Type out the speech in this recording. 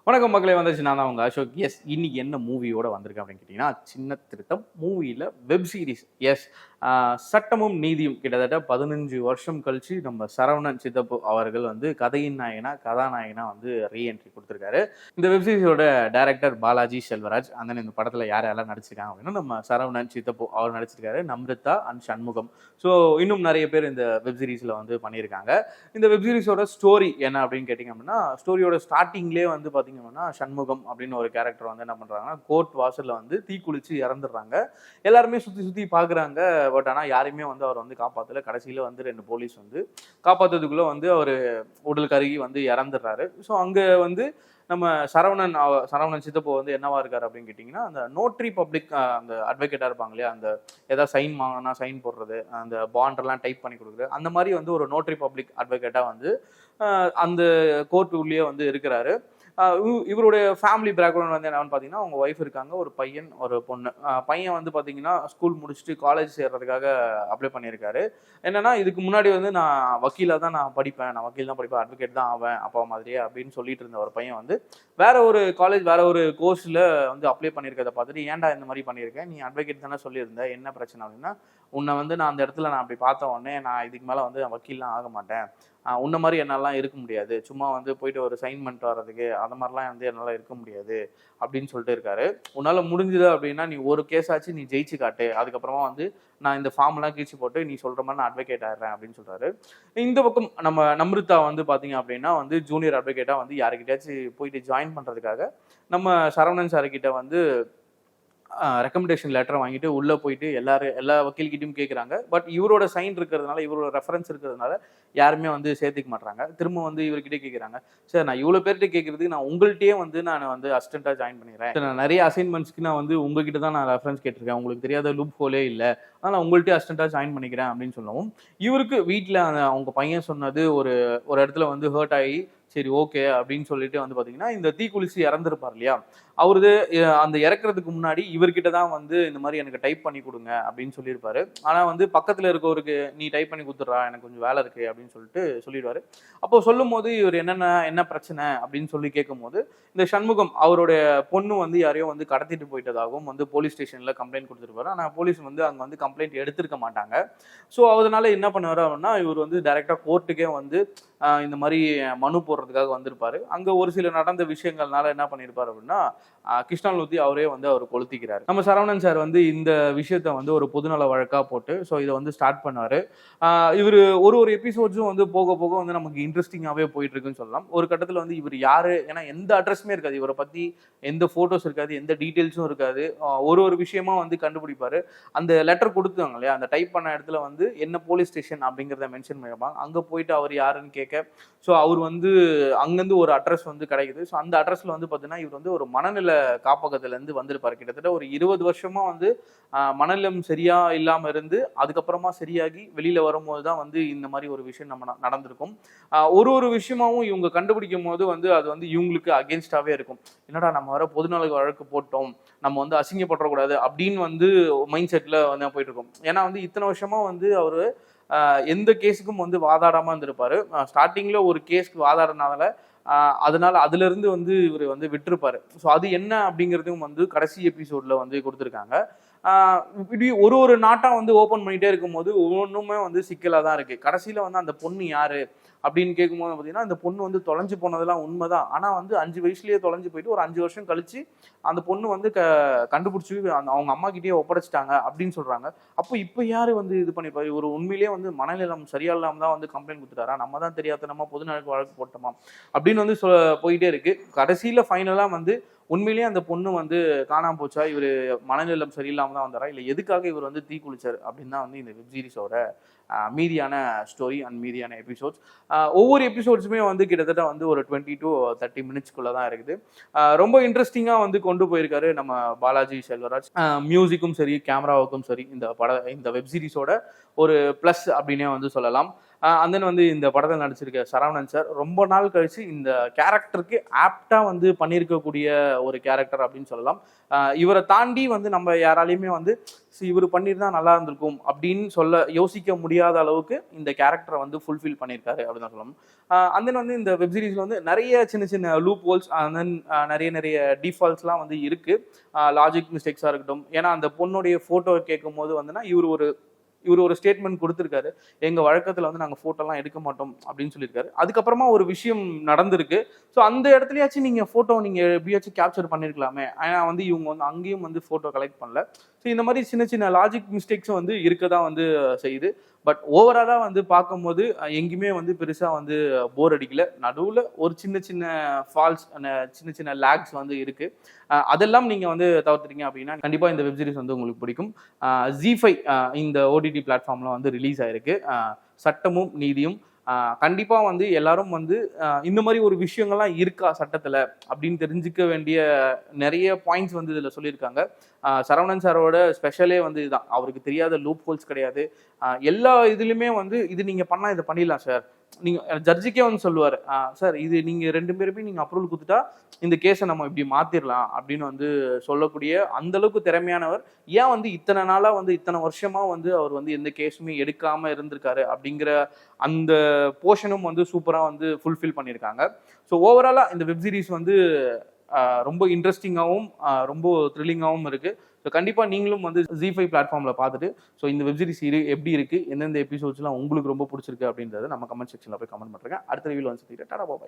வணக்கம் மக்களே, வந்துச்சு நான் தான் உங்க அசோக். எஸ், இன்னைக்கு என்ன மூவியோட வந்திருக்கேன் அப்படின்னு கேட்டிங்கன்னா, சின்ன திருத்தம் மூவியில் வெப் சீரிஸ். எஸ், சட்டமும் நீதியும் கிட்டத்தட்ட 15 வருஷம் கழிச்சு நம்ம சரவணன் சித்தப்பு அவர்கள் வந்து கதையின் நாயகனா கதாநாயகனா வந்து ரீஎன்ட்ரி கொடுத்துருக்காரு. இந்த வெப் சீரிஸோட டைரக்டர் பாலாஜி செல்வராஜ். அந்த இந்த படத்தில் யார் யாரெல்லாம் நடிச்சிருக்காங்க அப்படின்னா, நம்ம சரவணன் சித்தப்பு அவர் நடிச்சிருக்காரு, நம்ரிதா அண்ட் சண்முகம். ஸோ இன்னும் நிறைய பேர் இந்த வெப் சீரிஸில் வந்து பண்ணியிருக்காங்க. இந்த வெப் சீரிஸோட ஸ்டோரி என்ன அப்படின்னு கேட்டிங்க அப்படின்னா, ஸ்டோரியோட ஸ்டார்டிங்லேயே வந்து பார்த்தீங்கன்னா சண்முகம் அப்படின்னு ஒரு கேரக்டர் வந்து என்ன பண்ணுறாங்கன்னா, கோர்ட் வாசலில் வந்து தீக்குளிச்சு இறந்துடுறாங்க. எல்லாருமே சுற்றி சுற்றி பார்க்குறாங்க. பட் ஆனால் யாரையுமே வந்து அவர் வந்து காப்பாற்றல. கடைசியில் வந்து 2 போலீஸ் வந்து காப்பாற்றுறதுக்குள்ளே வந்து அவர் உடல் கருகி வந்து இறந்துடுறாரு. ஸோ அங்கே வந்து நம்ம சரவணன் சித்தப்போ வந்து என்னவா இருக்காரு அப்படின்னு கேட்டிங்கன்னா, அந்த நோட்ரி பப்ளிக் அந்த அட்வொகேட்டாக இருப்பாங்க இல்லையா, அந்த ஏதாவது சைன் வாங்கினா சைன் போடுறது, அந்த பாண்டெல்லாம் டைப் பண்ணி கொடுக்குறது, அந்த மாதிரி வந்து ஒரு நோட்ரி பப்ளிக் அட்வொகேட்டாக வந்து அந்த கோர்ட் உள்ளே வந்து இருக்கிறாரு. இவருடைய ஃபேமிலி பேக்ரவுண்ட் வந்து என்னன்னு பார்த்தீங்கன்னா, அவங்க ஒய்ஃப் இருக்காங்க, ஒரு பையன் ஒரு பொண்ணு. பையன் வந்து பார்த்தீங்கன்னா ஸ்கூல் முடிச்சுட்டு காலேஜ் சேர்றதுக்காக அப்ளை பண்ணியிருக்காரு. என்னன்னா, இதுக்கு முன்னாடி வந்து நான் வக்கீலாக தான் நான் படிப்பேன், நான் வக்கீல் தான் படிப்பேன், அட்வொகேட் தான் ஆவேன் அப்பா மாதிரியே அப்படின்னு சொல்லிட்டு இருந்த ஒரு பையன் வந்து வேற ஒரு காலேஜ் வேற ஒரு கோர்ஸில் வந்து அப்ளை பண்ணியிருக்கிறத பார்த்துட்டு, ஏன்டா இந்த மாதிரி பண்ணியிருக்கேன், நீ அட்வொகேட் தானே சொல்லியிருந்தேன், என்ன பிரச்சனை அப்படின்னா, உன்னை வந்து நான் அந்த இடத்துல நான் அப்படி பார்த்த உடனே நான் இதுக்கு மேலே வந்து வக்கீல்லாம் ஆக மாட்டேன், உன்ன மாதிரி என்னாலாம் இருக்க முடியாது, சும்மா வந்து போயிட்டு ஒரு சைன் பண்ணிட்டு வர்றதுக்கு அந்த மாதிரிலாம் வந்து என்னால் இருக்க முடியாது அப்படின்னு சொல்லிட்டு இருக்காரு. உன்னால் முடிஞ்சுது அப்படின்னா நீ ஒரு கேஸ் ஆச்சு நீ ஜெயிச்சு காட்டு, அதுக்கப்புறமா வந்து நான் இந்த ஃபார்ம்லாம் கீழ்ச்சி போட்டு நீ சொல்கிற மாதிரி நான் அட்வொகேட் ஆயிடுறேன் அப்படின்னு சொல்கிறாரு. இந்த பக்கம் நம்ம நம்ரிதா வந்து பார்த்தீங்க அப்படின்னா வந்து ஜூனியர் அட்வொகேட்டாக வந்து யாருக்கிட்டாச்சும் போயிட்டு ஜாயின் பண்ணுறதுக்காக நம்ம சரவணன் சார்கிட்ட வந்து ரெக்கமெண்டேஷன் லெட்டர் வாங்கிட்டு உள்ளே போயிட்டு எல்லா வக்கீல்கிட்டையும் கேட்குறாங்க. பட் இவரோட சைன் இருக்கிறதுனால, இவரோட ரெஃபரன்ஸ் இருக்கிறதுனால யாருமே வந்து சேர்த்துக்க மாட்டாங்க. திரும்ப வந்து இவர்கிட்டே கேட்குறாங்க, சார் நான் இவ்வளோ பேர்கிட்ட கேட்குறதுக்கு நான் உங்கள்கிட்டயே வந்து நான் வந்து அசிஸ்டண்ட்டாக ஜாயின் பண்ணிடுறேன், நான் நிறைய அசைன்மெண்ட்ஸ்க்கு நான் வந்து உங்ககிட்ட தான் நான் ரெஃபரன்ஸ் கேட்டிருக்கேன், உங்களுக்கு தெரியாத லூப் ஹோலே இல்லை, ஆனால் உங்கள்கிட்டயே அசிஸ்டண்ட்டாக ஜாயின் பண்ணிக்கிறேன் அப்படின்னு சொல்லவும், இவருக்கு வீட்டில் அவங்க பையன் சொன்னது ஒரு இடத்துல வந்து ஹர்ட் ஆகி சரி ஓகே அப்படின்னு சொல்லிட்டு வந்து பார்த்தீங்கன்னா, இந்த தீக்குளிச்சு இறந்துருப்பார் இல்லையா, அவரது அந்த இறக்குறதுக்கு முன்னாடி இவர்கிட்ட தான் வந்து இந்த மாதிரி எனக்கு டைப் பண்ணி கொடுங்க அப்படின்னு சொல்லியிருப்பாரு. ஆனால் வந்து பக்கத்தில் இருக்கவருக்கு நீ டைப் பண்ணி கொடுத்துட்றா, எனக்கு கொஞ்சம் வேலை இருக்கு அப்படின்னு சொல்லிட்டு சொல்லிடுவாரு. அப்போ சொல்லும் போது இவர் என்ன பிரச்சனை அப்படின்னு சொல்லி கேட்கும் போது, இந்த சண்முகம் அவருடைய பொண்ணு வந்து யாரையோ வந்து கடத்திட்டு போயிட்டதாகவும் வந்து போலீஸ் ஸ்டேஷனில் கம்ப்ளைண்ட் கொடுத்துருப்பாரு. ஆனால் போலீஸ் வந்து அங்கே வந்து கம்ப்ளைண்ட் எடுத்திருக்க மாட்டாங்க. ஸோ அதனால என்ன பண்ணுவார் அப்படின்னா, இவர் வந்து டைரெக்டாக கோர்ட்டுக்கே வந்து இந்த மாதிரி மனு போடுறதுக்காக வந்திருப்பாரு. அங்கே ஒரு சில நடந்த விஷயங்கள்னால என்ன பண்ணியிருப்பார் அப்படின்னா, கிருஷ்ணாலூத்தி அவரே வந்து அவர் கொளுத்திக்கிறார். நம்ம சரவணன் சார் வந்து இந்த விஷயத்த வந்து ஒரு பொதுநல வழக்கா போட்டு ஸோ இதை வந்து ஸ்டார்ட் பண்ணாரு. இவர் ஒரு எபிசோட்ஸும் வந்து போக போக வந்து நமக்கு இன்ட்ரெஸ்டிங்காகவே போயிட்டு இருக்குன்னு சொல்லலாம். ஒரு கட்டத்தில் வந்து இவர் யாரு, ஏன்னா எந்த அட்ரஸுமே இருக்காது, இவரை பற்றி எந்த ஃபோட்டோஸ் இருக்காது, எந்த டீட்டெயில்ஸும் இருக்காது. ஒரு விஷயமா வந்து கண்டுபிடிப்பாரு. அந்த லெட்டர் கொடுத்தாங்க இல்லையா, அந்த டைப் பண்ண இடத்துல வந்து என்ன போலீஸ் ஸ்டேஷன் அப்படிங்கிறத மென்ஷன் பண்ணியிருப்பாங்க. அங்கே போயிட்டு அவர் யாருன்னு கேட்க, ஸோ அவர் வந்து அங்கேருந்து ஒரு அட்ரஸ் வந்து கிடைக்குது. ஸோ அந்த அட்ரஸில் வந்து பார்த்தீங்கன்னா, இவர் வந்து ஒரு மனநில காப்பகத்திலேருந்து வந்திருப்பார். கிட்டத்தட்ட ஒரு 20 வருஷமா வந்து மனநலம் சரியா இல்லாமல் இருந்து அதுக்கப்புறமா சரியாகி வெளியில வரும்போது தான் வந்து இந்த மாதிரி ஒரு விஷயம் நம்ம நடந்திருக்கும். ஒரு விஷயமாவும் இவங்க கண்டுபிடிக்கும் போது வந்து அது வந்து இவங்களுக்கு அகேன்ஸ்டாவே இருக்கும். என்னடா நம்ம வர பொதுநல வழக்கு போட்டோம், நம்ம வந்து அசிங்கப்படக்கூடாது அப்படின்னு வந்து மைண்ட் செட்ல வந்து போயிட்டு இருக்கும். ஏன்னா வந்து இத்தனை வருஷமா வந்து அவரு எந்த கேஸுக்கும் வந்து வாதாடாம இருந்திருப்பாரு. ஸ்டார்டிங்ல ஒரு கேஸ்க்கு வாதாடினால அதனால அதுல இருந்து வந்து இவர் வந்து விட்டுருப்பாரு. ஸோ அது என்ன அப்படிங்கிறதும் வந்து கடைசி எபிசோட்ல வந்து கொடுத்துருக்காங்க. இப்படி ஒரு நாட்டா வந்து ஓப்பன் பண்ணிட்டே இருக்கும்போது ஒவ்வொன்றுமே வந்து சிக்கலாக தான் இருக்கு. கடைசியில வந்து அந்த பொண்ணு யாரு அப்படின்னு கேட்கும்போது பார்த்தீங்கன்னா, அந்த பொண்ணு வந்து தொலைஞ்சு போனதெல்லாம் உண்மைதான். ஆனால் வந்து 5 வயசுலேயே தொலைஞ்சு போயிட்டு ஒரு 5 வருஷம் கழிச்சு அந்த பொண்ணு வந்து கண்டுபிடிச்சி அவங்க அம்மா கிட்டேயே ஒப்படைச்சிட்டாங்க அப்படின்னு சொல்றாங்க. அப்போ இப்போ யாரு வந்து இது பண்ணிப்பாரு, ஒரு உண்மையிலேயே வந்து மனநலம் சரியா இல்லாம தான் வந்து கம்ப்ளைண்ட் கொடுத்துட்டாரா, நம்ம தான் தெரியாத நம்ம பொதுநல வழக்கு போட்டோமா அப்படின்னு வந்து போயிட்டே இருக்கு. கடைசியில ஃபைனலா வந்து உண்மையிலேயே அந்த பொண்ணு வந்து காணாம போச்சா, இவர் மனநலம் சரியில்லாம தான் வந்தாரா, இல்லை எதுக்காக இவர் வந்து தீக்குளிச்சார் அப்படின்னு தான் வந்து இந்த வெப் சீரிஸோட மீதியான ஸ்டோரி அண்ட் மீதியான எபிசோட்ஸ். ஒவ்வொரு எபிசோட்ஸுமே வந்து கிட்டத்தட்ட வந்து ஒரு 20 to 30 மினிட்ஸ்க்குள்ள தான் இருக்குது. ரொம்ப இன்ட்ரெஸ்டிங்காக வந்து கொண்டு போயிருக்காரு நம்ம பாலாஜி செல்வராஜ். மியூசிக்கும் சரி, கேமராவுக்கும் சரி, இந்த வெப் சீரிஸோட ஒரு ப்ளஸ் அப்படின்னே வந்து சொல்லலாம். அண்ட் தென் வந்து இந்த படத்தில் நடிச்சிருக்க சரவணன் சார் ரொம்ப நாள் கழிச்சு இந்த கேரக்டருக்கு ஆப்டா வந்து பண்ணியிருக்கக்கூடிய ஒரு கேரக்டர் அப்படின்னு சொல்லலாம். இவரை தாண்டி வந்து நம்ம யாராலையுமே வந்து இவர் பண்ணியிருந்தா நல்லா இருந்திருக்கும் அப்படின்னு சொல்ல யோசிக்க முடியாத அளவுக்கு இந்த கேரக்டரை வந்து ஃபுல்ஃபில் பண்ணியிருக்காரு அப்படின்னு தான் சொல்லணும். அண்ட் தென் வந்து இந்த வெப் சீரிஸ்ல வந்து நிறைய சின்ன சின்ன லூப் ஹோல்ஸ் அண்ட் தென் நிறைய நிறைய டிஃபால்ட்ஸ்லாம் வந்து இருக்கு. லாஜிக் மிஸ்டேக்ஸாக இருக்கட்டும். ஏன்னா அந்த பொண்ணுடைய ஃபோட்டோ கேட்கும் போது வந்துன்னா இவர் ஒரு ஸ்டேட்மெண்ட் கொடுத்துருக்காரு. எங்க வழக்கத்துல வந்து நாங்க போட்டோலாம் எடுக்க மாட்டோம் அப்படின்னு சொல்லியிருக்காரு. அதுக்கப்புறமா ஒரு விஷயம் நடந்திருக்கு. ஸோ அந்த இடத்துலயாச்சும் நீங்க போட்டோ நீங்க எப்படியாச்சும் கேப்சர் பண்ணிருக்கலாமே. ஆனா வந்து இவங்க வந்து அங்கேயும் வந்து போட்டோ கலெக்ட் பண்ணல. ஸோ இந்த மாதிரி சின்ன சின்ன லாஜிக் மிஸ்டேக்ஸும் வந்து இருக்கதான் வந்து செய்யுது. பட் ஓவராலா வந்து பார்க்கும்போது எங்கேயுமே வந்து பெருசா வந்து போர் அடிக்கல. நடுவுல ஒரு சின்ன சின்ன ஃபால்ஸ் சின்ன சின்ன லேக்ஸ் வந்து இருக்கு. அதெல்லாம் நீங்க வந்து தவிர்த்துட்டீங்க அப்படின்னா கண்டிப்பா இந்த வெப் சீரிஸ் வந்து உங்களுக்கு பிடிக்கும். ZEE5 இந்த ஓடிடி பிளாட்ஃபார்ம்ல வந்து ரிலீஸ் ஆயிருக்கு. சட்டமும் நீதியும் கண்டிப்பா வந்து எல்லாரும் வந்து இந்த மாதிரி ஒரு விஷயங்கள்லாம் இருக்கா சட்டத்துல அப்படின்னு தெரிஞ்சுக்க வேண்டிய நிறைய பாயிண்ட்ஸ் வந்து இதுல சொல்லியிருக்காங்க. சரவணன் சாரோட ஸ்பெஷலே வந்து இதுதான். அவருக்கு தெரியாத லூப் ஹோல்ஸ் கிடையாது. எல்லா இதுலயுமே வந்து இது நீங்க பண்ணா இதை பண்ணிடலாம் சார். நீங்க ஜட்ஜுக்கே வந்து சொல்லுவாரு, சார் இது நீங்க 2 பேருமே நீங்க அப்ரூவல் கொடுத்துட்டா இந்த கேஸை நம்ம இப்படி மாத்திரலாம் அப்படின்னு வந்து சொல்லக்கூடிய அந்த அளவுக்கு திறமையானவர். ஏன் வந்து இத்தனை நாளா வந்து இத்தனை வருஷமா வந்து அவர் வந்து எந்த கேஸுமே எடுக்காம இருந்திருக்காரு அப்படிங்கிற அந்த போர்ஷனும் வந்து சூப்பரா வந்து ஃபுல்ஃபில் பண்ணியிருக்காங்க. ஸோ ஓவராலா இந்த வெப் சீரிஸ் வந்து ரொம்ப இன்ட்ரெஸ்டிங்காகவும் ரொம்ப த்ரில்லிங்காகவும் இருக்கு. ஸோ கண்டிப்பாக நீங்களும் வந்து ZEE5 பிளாட்ஃபார்ம்ல பார்த்துட்டு ஸோ இந்த வெப் சீரிஸ் எப்படி இருக்கு, எந்தெந்த எபிசோட்ஸ்லாம் உங்களுக்கு ரொம்ப பிடிச்சிருக்கு அப்படின்றத நம்ம கமெண்ட் செக்ஷன்ல போய் கமெண்ட் பண்ணுறேன். அடுத்த ரிவ்யூல வந்து டாடா பாய்.